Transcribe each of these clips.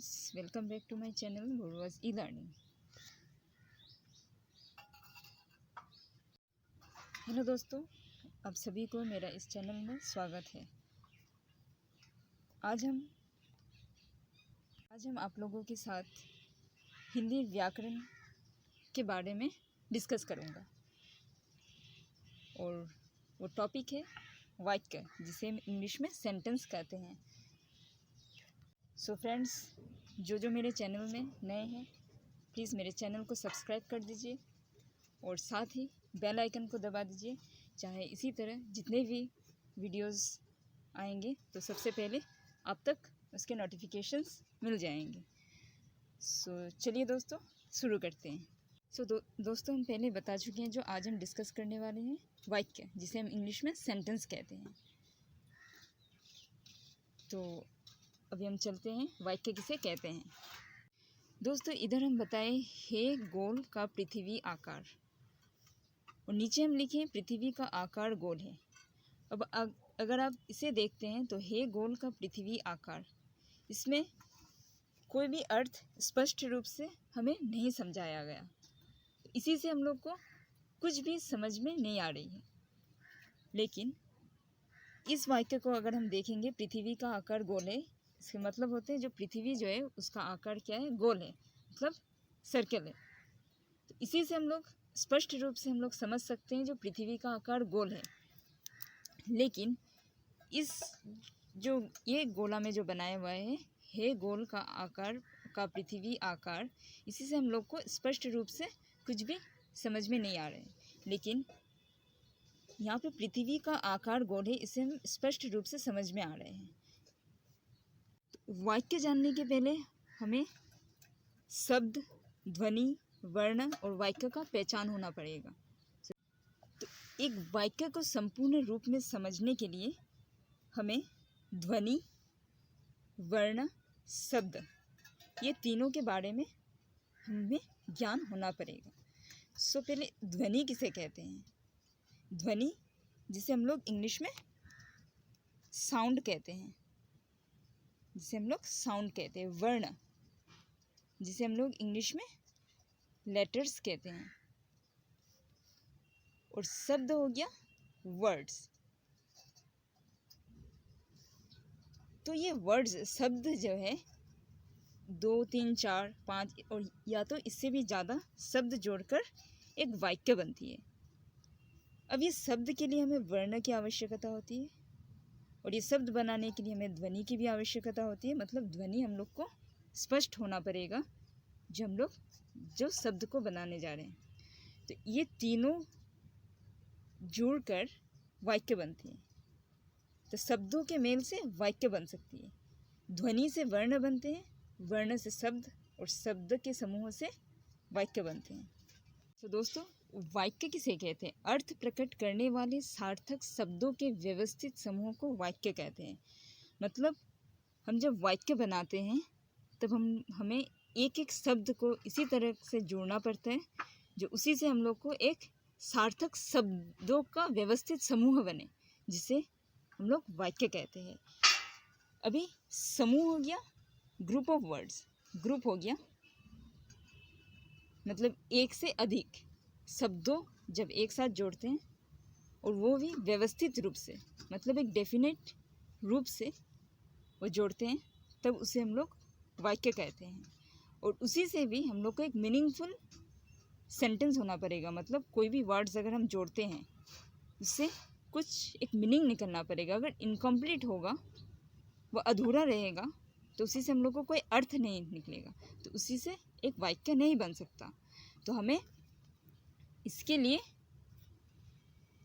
friends, welcome back to my channel Gurwas e-learning. Hello दोस्तों, आप सभी को मेरा इस चैनल में स्वागत है। आज हम आप लोगों के साथ हिंदी व्याकरण के बारे में डिस्कस करूँगा और वो टॉपिक है वाक्य, जिसे हम इंग्लिश में सेंटेंस कहते हैं। सो फ्रेंड्स, जो मेरे चैनल में नए हैं प्लीज़ मेरे चैनल को सब्सक्राइब कर दीजिए और साथ ही बेल आइकन को दबा दीजिए, चाहे इसी तरह जितने भी वीडियोस आएंगे तो सबसे पहले आप तक उसके नोटिफिकेशंस मिल जाएंगे। सो चलिए दोस्तों शुरू करते हैं। दोस्तों, हम पहले बता चुके हैं जो आज हम डिस्कस करने वाले हैं वाक्य, जिसे हम इंग्लिश में सेंटेंस कहते हैं। तो अभी हम चलते हैं वाक्य किसे कहते हैं। दोस्तों, इधर हम बताए हे गोल का पृथ्वी आकार और नीचे हम लिखे पृथ्वी का आकार गोल है। अब अगर आप इसे देखते हैं तो हे गोल का पृथ्वी आकार, इसमें कोई भी अर्थ स्पष्ट रूप से हमें नहीं समझाया गया, इसी से हम लोग को कुछ भी समझ में नहीं आ रही है। लेकिन इस वाक्य को अगर हम देखेंगे, पृथ्वी का आकार गोल है, इसके मतलब होते हैं जो पृथ्वी जो है उसका आकार क्या है, गोल है, मतलब सर्कल है। तो इसी से हम लोग स्पष्ट रूप से हम लोग समझ सकते हैं जो पृथ्वी का आकार गोल है। लेकिन इस जो ये गोला में जो बनाया हुआ है गोल का आकार का पृथ्वी आकार, इसी से हम लोग को स्पष्ट रूप से कुछ भी समझ में नहीं आ रहा है। लेकिन यहाँ पे पृथ्वी का आकार गोल है, इसे हम स्पष्ट रूप से समझ में आ रहे हैं। तो वाक्य जानने के पहले हमें शब्द, ध्वनि, वर्ण और वाक्य का पहचान होना पड़ेगा। तो एक वाक्य को संपूर्ण रूप में समझने के लिए हमें ध्वनि, वर्ण, शब्द, ये तीनों के बारे में हमें ज्ञान होना पड़ेगा। पहले ध्वनि किसे कहते हैं। ध्वनि, जिसे हम लोग इंग्लिश में साउंड कहते हैं, वर्ण, जिसे हम लोग इंग्लिश में लेटर्स कहते हैं, और शब्द हो गया वर्ड्स। तो ये वर्ड्स, शब्द जो है 2, 3, 4, 5 और या तो इससे भी ज़्यादा शब्द जोड़कर एक वाक्य बनती है। अब ये शब्द के लिए हमें वर्ण की आवश्यकता होती है और ये शब्द बनाने के लिए हमें ध्वनि की भी आवश्यकता होती है। मतलब ध्वनि हम लोग को स्पष्ट होना पड़ेगा जो हम लोग जो शब्द को बनाने जा रहे हैं। तो ये तीनों जुड़कर वाक्य बनती है। तो शब्दों के मेल से वाक्य बन सकती है। ध्वनि से वर्ण बनते हैं, वर्ण से शब्द और शब्द के समूह से वाक्य बनते हैं। तो दोस्तों, वाक्य किसे कहते हैं। अर्थ प्रकट करने वाले सार्थक शब्दों के व्यवस्थित समूह को वाक्य कहते हैं। मतलब हम जब वाक्य बनाते हैं तब हमें एक एक शब्द को इसी तरह से जोड़ना पड़ता है जो उसी से हम लोग को एक सार्थक शब्दों का व्यवस्थित समूह बने, जिसे हम लोग वाक्य कहते हैं। अभी समूह हो गया ग्रुप ऑफ वर्ड्स। ग्रुप हो गया मतलब एक से अधिक शब्दों जब एक साथ जोड़ते हैं और वो भी व्यवस्थित रूप से, मतलब एक डेफिनेट रूप से वो जोड़ते हैं, तब उसे हम लोग वाक्य कहते हैं। और उसी से भी हम लोग को एक मीनिंगफुल सेंटेंस होना पड़ेगा। मतलब कोई भी वर्ड्स अगर हम जोड़ते हैं उससे कुछ एक मीनिंग निकलना पड़ेगा। अगर इनकम्प्लीट होगा, वो अधूरा रहेगा, तो उसी से हम लोग को कोई अर्थ नहीं निकलेगा, तो उसी से एक वाक्य नहीं बन सकता। तो हमें इसके लिए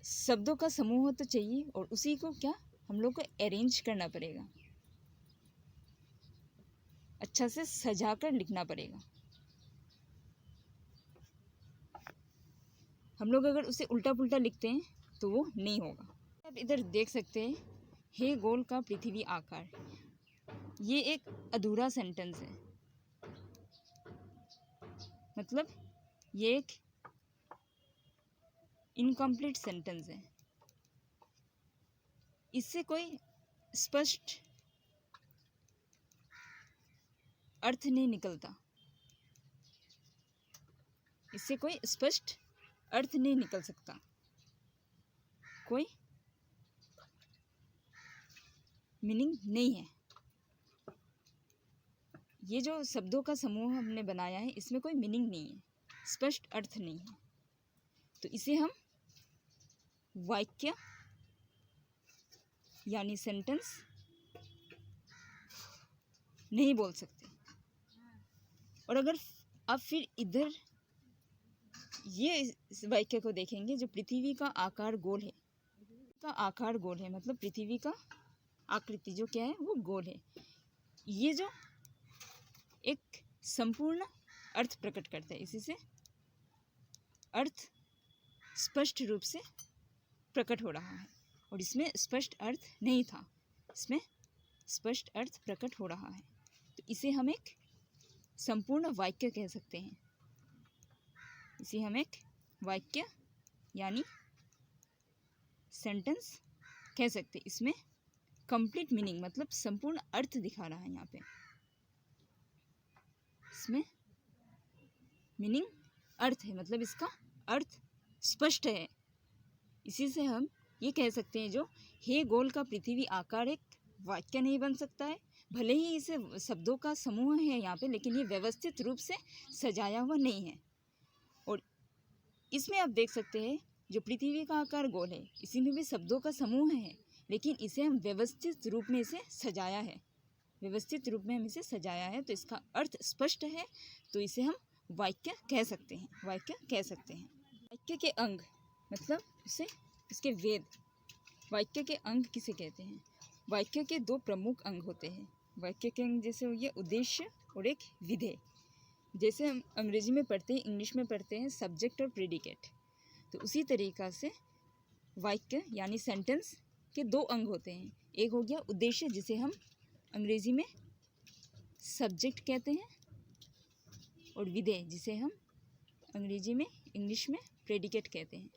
शब्दों का समूह तो चाहिए और उसी को क्या हम लोग को अरेंज करना पड़ेगा, अच्छा से सजा कर लिखना पड़ेगा। हम लोग अगर उसे उल्टा पुल्टा लिखते हैं तो वो नहीं होगा। अब इधर देख सकते हैं हे गोल का पृथ्वी आकार, ये एक अधूरा सेंटेंस है। मतलब ये एक इनकम्प्लीट सेंटेंस है। इससे कोई स्पष्ट अर्थ नहीं निकलता, इससे कोई स्पष्ट अर्थ नहीं निकल सकता, कोई मीनिंग नहीं है। ये जो शब्दों का समूह हमने बनाया है इसमें कोई मीनिंग नहीं है, स्पष्ट अर्थ नहीं है, तो इसे हम वाक्य यानी सेंटेंस नहीं बोल सकते। और अगर आप फिर इधर ये इस वाक्य को देखेंगे, जो पृथ्वी का आकार गोल है, का आकार गोल है मतलब पृथ्वी का आकृति जो क्या है वो गोल है, ये जो एक संपूर्ण अर्थ प्रकट करता है, इसी से अर्थ स्पष्ट रूप से प्रकट हो रहा है। और इसमें स्पष्ट अर्थ नहीं था, इसमें स्पष्ट अर्थ प्रकट हो रहा है, तो इसे हम एक संपूर्ण वाक्य कह सकते हैं। इसे हम एक वाक्य यानी सेंटेंस कह सकते हैं। इसमें कंप्लीट मीनिंग मतलब संपूर्ण अर्थ दिखा रहा है, यहाँ पे इसमें मीनिंग अर्थ है, मतलब इसका अर्थ स्पष्ट है। इसी से हम ये कह सकते हैं जो हे गोल का पृथ्वी आकार एक वाक्य नहीं बन सकता है, भले ही इसे शब्दों का समूह है यहाँ पे, लेकिन ये व्यवस्थित रूप से सजाया हुआ नहीं है। और इसमें आप देख सकते हैं जो पृथ्वी का आकार गोल है, इसी में भी शब्दों का समूह है, लेकिन इसे हम व्यवस्थित रूप में इसे सजाया है, व्यवस्थित रूप में हम इसे सजाया है, तो इसका अर्थ स्पष्ट है, तो इसे हम वाक्य कह सकते हैं, वाक्य कह सकते हैं। वाक्य के अंग मतलब इसे इसके वेद, वाक्य के अंग किसे कहते हैं? वाक्य के दो प्रमुख अंग होते हैं। वाक्य के अंग जैसे हो गया उद्देश्य और एक विधेय। जैसे हम अंग्रेजी में पढ़ते हैं, इंग्लिश में पढ़ते हैं सब्जेक्ट और प्रेडिकेट, तो उसी तरीक़ा से वाक्य यानी सेंटेंस के दो अंग होते हैं। एक हो गया उद्देश्य, जिसे हम अंग्रेजी में सब्जेक्ट कहते हैं, और विधेय जिसे हम अंग्रेजी में इंग्लिश में प्रेडिकेट कहते हैं।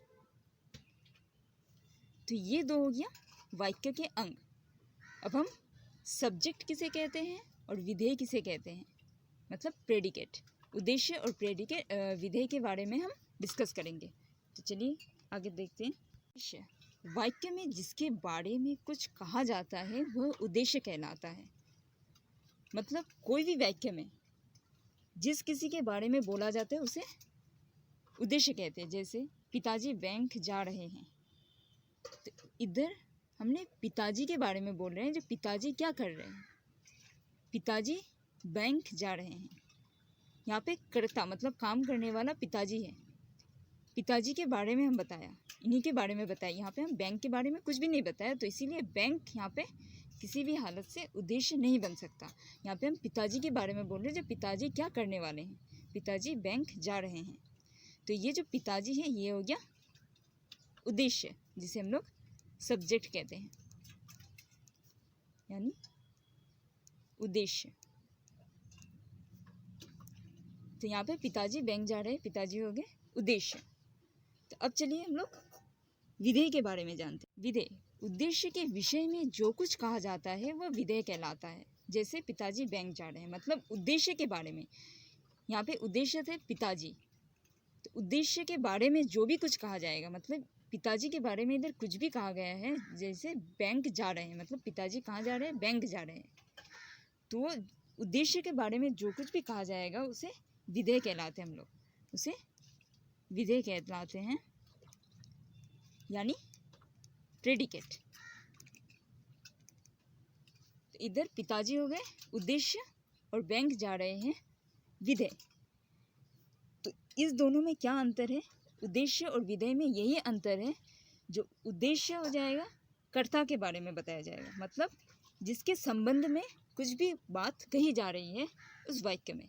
तो ये दो हो गया वाक्य के अंग। अब हम सब्जेक्ट किसे कहते हैं और विधेय किसे कहते हैं, मतलब प्रेडिकेट। उद्देश्य और प्रेडिकेट विधेय के बारे में हम डिस्कस करेंगे। तो चलिए आगे देखते हैं। उद्देश्य, वाक्य में जिसके बारे में कुछ कहा जाता है वह उद्देश्य कहलाता है। मतलब कोई भी वाक्य में जिस किसी के बारे में बोला जाता है उसे उद्देश्य कहते हैं। जैसे पिताजी बैंक जा रहे हैं, तो इधर हमने पिताजी के बारे में बोल रहे हैं, जो पिताजी क्या कर रहे हैं, पिताजी बैंक जा रहे हैं। यहाँ पे कर्ता मतलब काम करने वाला पिताजी है, पिताजी के बारे में हम बताया, इन्हीं के बारे में बताया। यहाँ पे हम बैंक के बारे में कुछ भी नहीं बताया, तो इसीलिए बैंक यहाँ पे किसी भी हालत से उद्देश्य नहीं बन सकता। यहाँ पे हम पिताजी के बारे में बोल रहे हैं, जो पिताजी क्या करने वाले हैं, पिताजी बैंक जा रहे हैं। तो ये जो पिताजी है ये हो गया उद्देश्य, जिसे हम लोग सब्जेक्ट कहते हैं, यानी उद्देश्य। तो यहाँ पे पिताजी बैंक जा रहे हैं, पिताजी हो गए उद्देश्य। तो अब चलिए हम लोग विधेय के बारे में जानते हैं। विधेय, उद्देश्य के विषय में जो कुछ कहा जाता है वह विधेय कहलाता है। जैसे पिताजी बैंक जा रहे हैं, मतलब उद्देश्य के बारे में, यहाँ पे उद्देश्य थे पिताजी, तो उद्देश्य के बारे में जो भी कुछ कहा जाएगा, मतलब पिताजी के बारे में इधर कुछ भी कहा गया है, जैसे बैंक जा रहे हैं, मतलब पिताजी कहाँ जा रहे हैं, बैंक जा रहे हैं, तो उद्देश्य के बारे में जो कुछ भी कहा जाएगा उसे विधेय कहलाते हैं। हम लोग उसे विधेय कहलाते हैं, यानी प्रेडिकेट। तो इधर पिताजी हो गए उद्देश्य और बैंक जा रहे हैं विधेय। तो इस दोनों में क्या अंतर है? उद्देश्य और विधेय में यही अंतर है, जो उद्देश्य हो जाएगा कर्ता के बारे में बताया जाएगा, मतलब जिसके संबंध में कुछ भी बात कही जा रही है उस वाक्य में।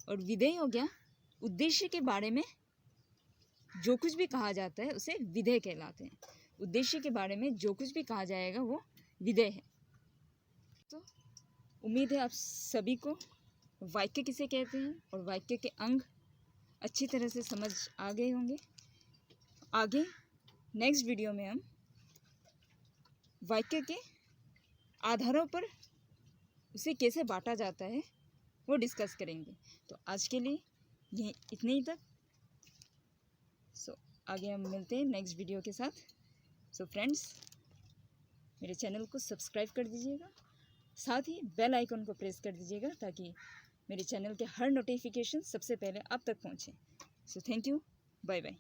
और विधेय हो गया उद्देश्य के बारे में जो कुछ भी कहा जाता है उसे विधेय कहलाते हैं। उद्देश्य के बारे में जो कुछ भी कहा जाएगा वो विधेय है। तो उम्मीद है आप सभी को वाक्य किसे कहते हैं और वाक्य के अंग अच्छी तरह से समझ आ गए होंगे। आगे नेक्स्ट वीडियो में हम वाक्य के आधारों पर उसे कैसे बांटा जाता है वो डिस्कस करेंगे। तो आज के लिए यही इतने ही तक। सो आगे हम मिलते हैं नेक्स्ट वीडियो के साथ। सो फ्रेंड्स, मेरे चैनल को सब्सक्राइब कर दीजिएगा, साथ ही बेल आइकन को प्रेस कर दीजिएगा ताकि मेरे चैनल के हर नोटिफिकेशन सबसे पहले आप तक पहुँचे। So thank you, bye bye.